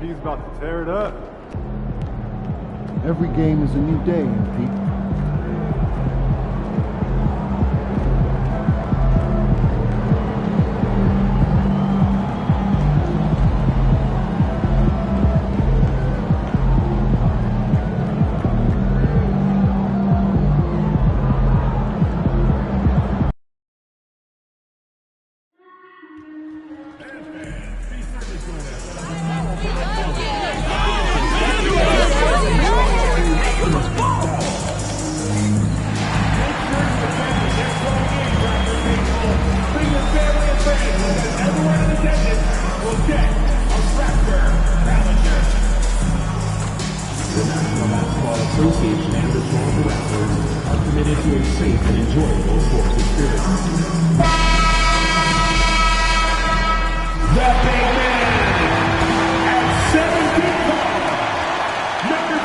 MP's about to tear it up. Every game is a new day, MP. Association and the Toronto Raptors are committed to a safe and enjoyable sports experience. The big man at 7 feet tall, number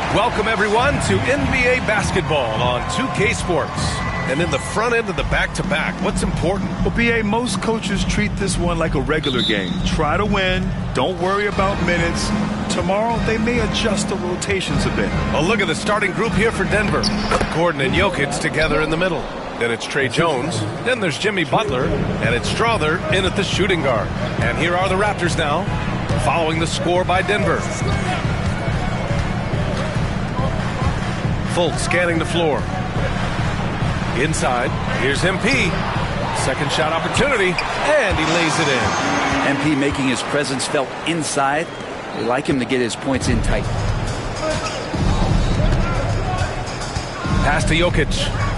12. Welcome everyone to NBA basketball on 2K Sports. And in the front end of the back-to-back, what's important? Well, BA, most coaches treat this one like a regular game. Try to win. Don't worry about minutes. Tomorrow, they may adjust the rotations a bit. Oh, look at the starting group here for Denver. Gordon and Jokic together in the middle. Then it's Trey Jones. Then there's Jimmy Butler. And it's Strother in at the shooting guard. And here are the Raptors now, following the score by Denver. Fultz scanning the floor. Inside, here's MP. Second shot opportunity, and he lays it in. MP making his presence felt inside. They like him to get his points in tight. Pass to Jokic.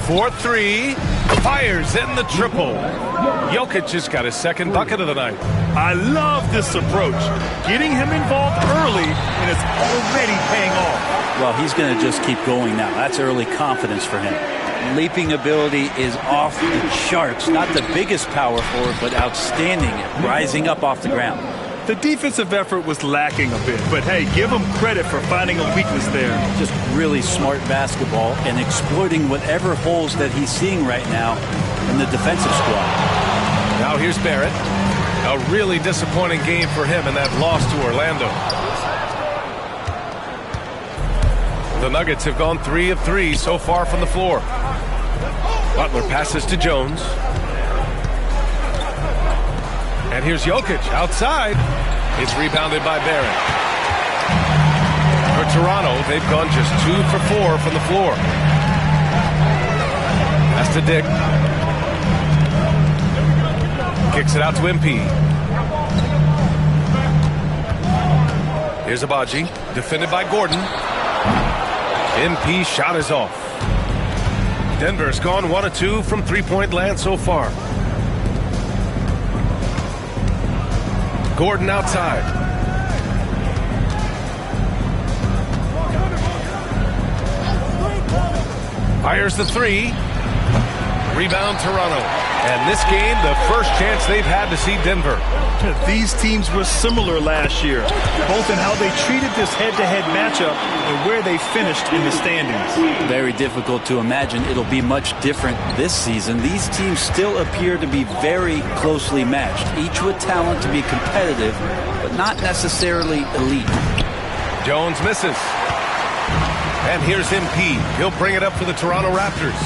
4-3. Fires in the triple. Jokic just got his second bucket of the night. I love this approach. Getting him involved early, and it's already paying off. Well, he's going to just keep going now. That's early confidence for him. Leaping ability is off the charts. Not the biggest power forward, but outstanding at rising up off the ground. The defensive effort was lacking a bit, but hey, give him credit for finding a weakness there. Just really smart basketball and exploiting whatever holes that he's seeing right now in the defensive squad. Now here's Barrett. A really disappointing game for him in that loss to Orlando. The Nuggets have gone 3 of 3 so far from the floor. Butler passes to Jones. And here's Jokic outside. It's rebounded by Barrett. For Toronto, they've gone just 2 for 4 from the floor. Pass to Dick. Kicks it out to MP. Here's Abaji, defended by Gordon. MP shot is off. Denver's gone 1 of 2 from three-point land so far. Gordon outside. Fires the 3. Rebound Toronto. And this game, the first chance they've had to see Denver. These teams were similar last year, both in how they treated this head-to-head matchup and where they finished in the standings. Very difficult to imagine it'll be much different this season. These teams still appear to be very closely matched, each with talent to be competitive, but not necessarily elite. Jones misses. And here's MP. He'll bring it up for the Toronto Raptors.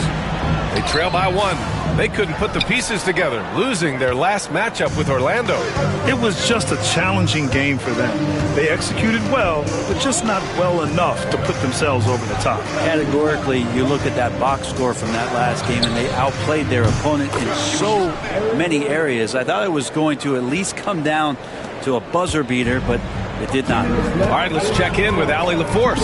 They trail by 1. They couldn't put the pieces together, losing their last matchup with Orlando. It was just a challenging game for them. They executed well, but just not well enough to put themselves over the top. Categorically, you look at that box score from that last game, and they outplayed their opponent in so many areas. I thought it was going to at least come down to a buzzer beater, but it did not. All right, let's check in with Allie LaForce.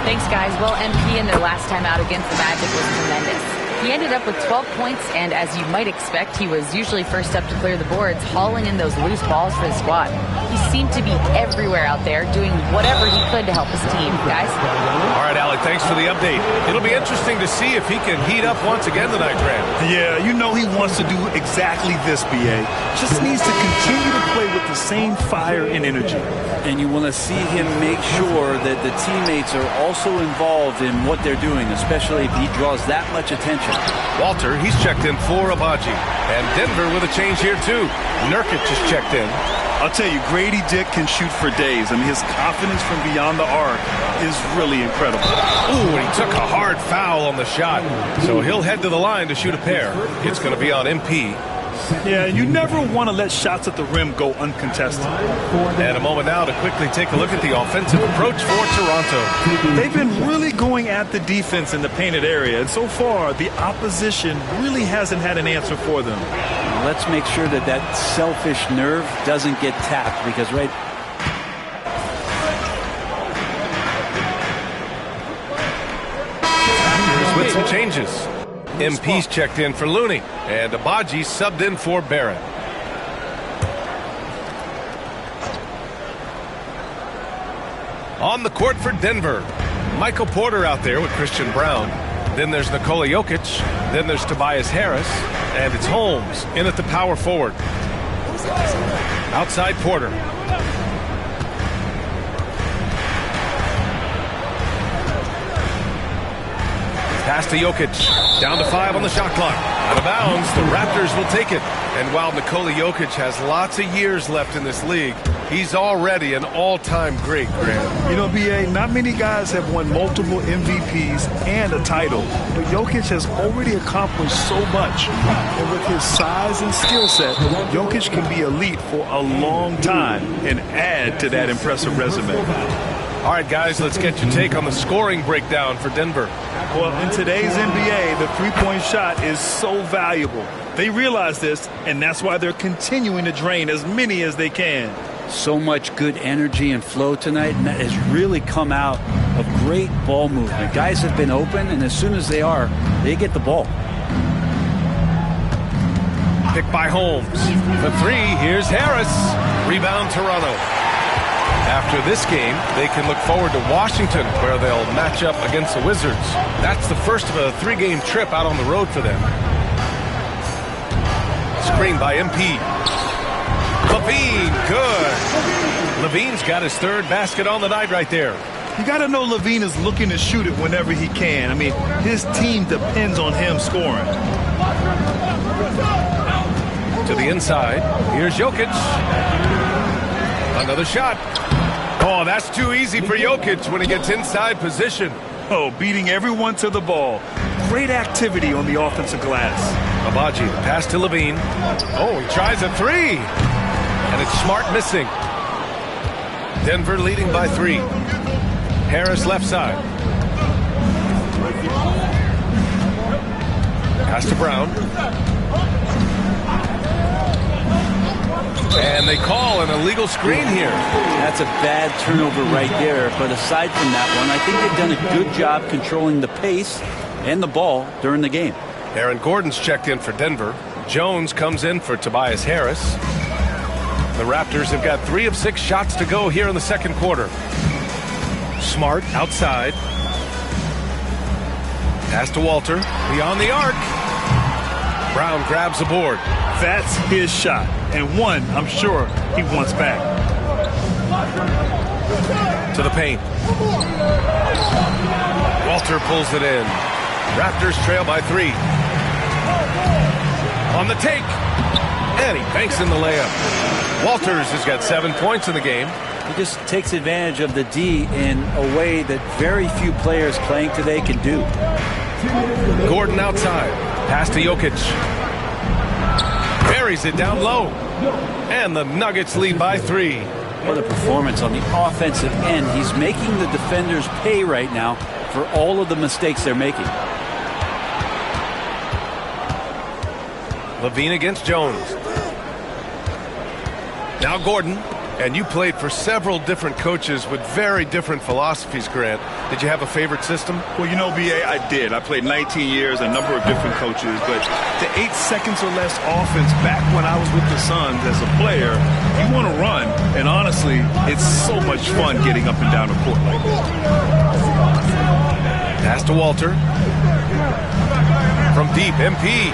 Thanks, guys. Well, MP in their last time out against the Magic was tremendous. He ended up with 12 points, and as you might expect, he was usually first up to clear the boards, hauling in those loose balls for the squad. He seemed to be everywhere out there, doing whatever he could to help his team. Guys? All right, Alec, thanks for the update. It'll be interesting to see if he can heat up once again tonight, Grant. Yeah, you know he wants to do exactly this, BA. Just needs to continue to play with the same fire and energy. And you want to see him make sure that the teammates are also involved in what they're doing, especially if he draws that much attention. Walter, he's checked in for Abaji. And Denver with a change here, too. Nurkic just checked in. I'll tell you, Grady Dick can shoot for days. I mean, his confidence from beyond the arc is really incredible. Ooh, and he took a hard foul on the shot. So he'll head to the line to shoot a pair. It's going to be on MP. Yeah, you never want to let shots at the rim go uncontested. And a moment now to quickly take a look at the offensive approach for Toronto. They've been really going at the defense in the painted area, and so far the opposition really hasn't had an answer for them. Let's make sure that that selfish nerve doesn't get tapped, because with some changes. MP's checked in for Looney, and Abaji subbed in for Barrett. On the court for Denver, Michael Porter out there with Christian Brown. Then there's Nikola Jokic. Then there's Tobias Harris. And it's Holmes in at the power forward. Outside Porter. Pass to Jokic. Down to 5 on the shot clock. Out of bounds. The Raptors will take it. And while Nikola Jokic has lots of years left in this league, he's already an all-time great, Grant. You know, B.A., not many guys have won multiple MVPs and a title. But Jokic has already accomplished so much. And with his size and skill set, Jokic can be elite for a long time and add to that impressive resume. All right, guys, let's get your take on the scoring breakdown for Denver. Well, in today's NBA, the three-point shot is so valuable. They realize this, and that's why they're continuing to drain as many as they can. so much good energy and flow tonight, and that has really come out of great ball movement. Guys have been open, and as soon as they are, they get the ball. Picked by Holmes. For three, here's Harris. Rebound Toronto. After this game, they can look forward to Washington, where they'll match up against the Wizards. That's the first of a three-game trip out on the road for them. Screen by MP. Levine, good. Levine's got his third basket on the night right there. You got to know Levine is looking to shoot it whenever he can. I mean, his team depends on him scoring. To the inside. Here's Jokic. Another shot. Oh, that's too easy for Jokic when he gets inside position. Oh, beating everyone to the ball. Great activity on the offensive glass. Abaji, pass to Levine. Oh, he tries a three. And it's Smart missing. Denver leading by 3. Harris left side. Pass to Brown. And they call an illegal screen here. That's a bad turnover right there. But aside from that one, I think they've done a good job controlling the pace and the ball during the game. Aaron Gordon's checked in for Denver. Jones comes in for Tobias Harris. The Raptors have got 3 of 6 shots to go here in the second quarter. Smart outside. Pass to Walter. Beyond the arc. Brown grabs the board. That's his shot, and one I'm sure he wants back. To the paint. Walter pulls it in. Raptors trail by 3. On the take. And he banks in the layup. Walters has got 7 points in the game. He just takes advantage of the D in a way that very few players playing today can do. Gordon outside. Pass to Jokic. Buries it down low. And the Nuggets lead by 3. What a performance on the offensive end. He's making the defenders pay right now for all of the mistakes they're making. Levine against Jones. Now Gordon. And you played for several different coaches with very different philosophies, Grant. Did you have a favorite system? Well, you know, B.A., I did. I played 19 years, a number of different coaches. But the 8 seconds or less offense back when I was with the Suns as a player, you want to run. And honestly, it's so much fun getting up and down the court like this. Pass to Walter. From deep, MP.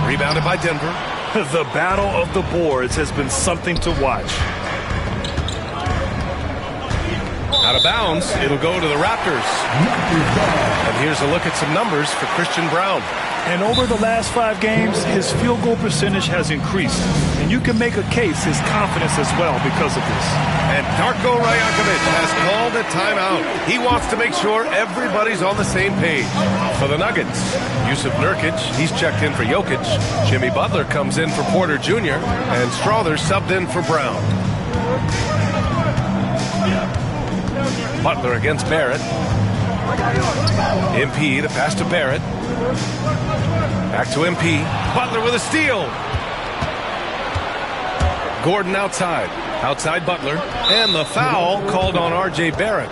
Rebounded by Denver. The battle of the boards has been something to watch. Out of bounds, it'll go to the Raptors. And here's a look at some numbers for Christian Braun. And over the last 5 games, his field goal percentage has increased. And you can make a case his confidence as well because of this. And Darko Rajakovic has called a timeout. He wants to make sure everybody's on the same page. For the Nuggets, Yusuf Nurkic, he's checked in for Jokic. Jimmy Butler comes in for Porter Jr. And Strother subbed in for Brown. Butler against Barrett. MP, the pass to Barrett. Back to MP. Butler with a steal. Gordon outside. Outside Butler. And the foul called on R.J. Barrett.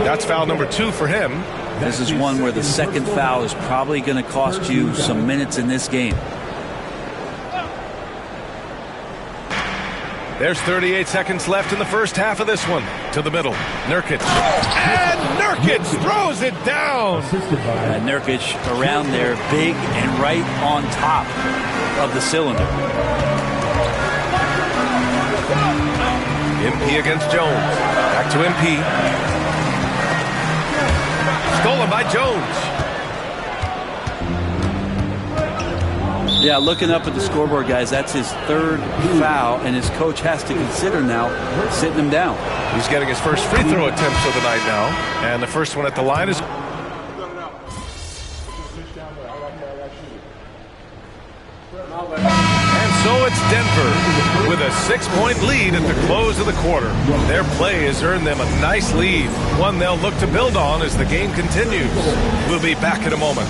That's foul number 2 for him. This is one where the second foul is probably going to cost you some minutes in this game. There's 38 seconds left in the first half of this one. To the middle. Nurkic. And Nurkic throws it down. Nurkic around there, big and right on top of the cylinder. MP against Jones. Back to MP. Stolen by Jones. Yeah, looking up at the scoreboard, guys, that's his 3rd foul, and his coach has to consider now sitting him down. He's getting his first free throw attempt of the night now. And the first one at the line is... And so it's Denver with a 6-point lead at the close of the quarter. Their play has earned them a nice lead, one they'll look to build on as the game continues. We'll be back in a moment.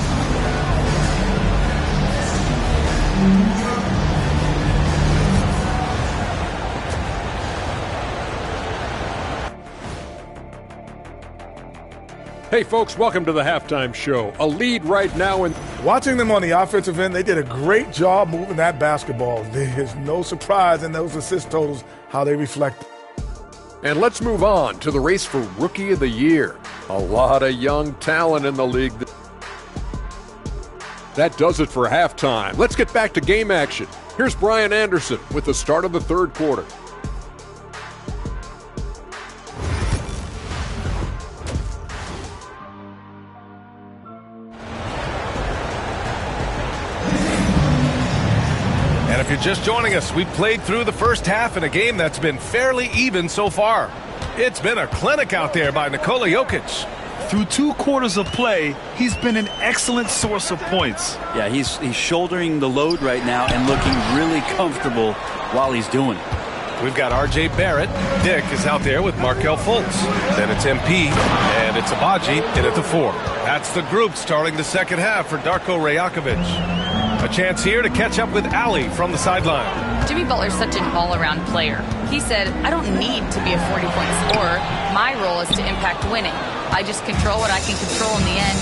Hey folks, welcome to the halftime show. A lead right now in... Watching them on the offensive end, they did a great job moving that basketball. There's no surprise in those assist totals, how they reflect. And let's move on to the race for Rookie of the Year. A lot of young talent in the league. That does it for halftime. Let's get back to game action. Here's Brian Anderson with the start of the 3rd quarter. And if you're just joining us, we've played through the first half in a game that's been fairly even so far. It's been a clinic out there by Nikola Jokic. Through 2 quarters of play, he's been an excellent source of points. Yeah, he's shouldering the load right now and looking really comfortable while he's doing it. We've got R.J. Barrett. Dick is out there with Markelle Fultz. Then it's MP, and it's Abaji in at the 4. That's the group starting the second half for Darko Rajakovic. A chance here to catch up with Allie from the sideline. Jimmy Butler's such an all-around player. He said, I don't need to be a 40-point scorer. My role is to impact winning. I just control what I can control in the end.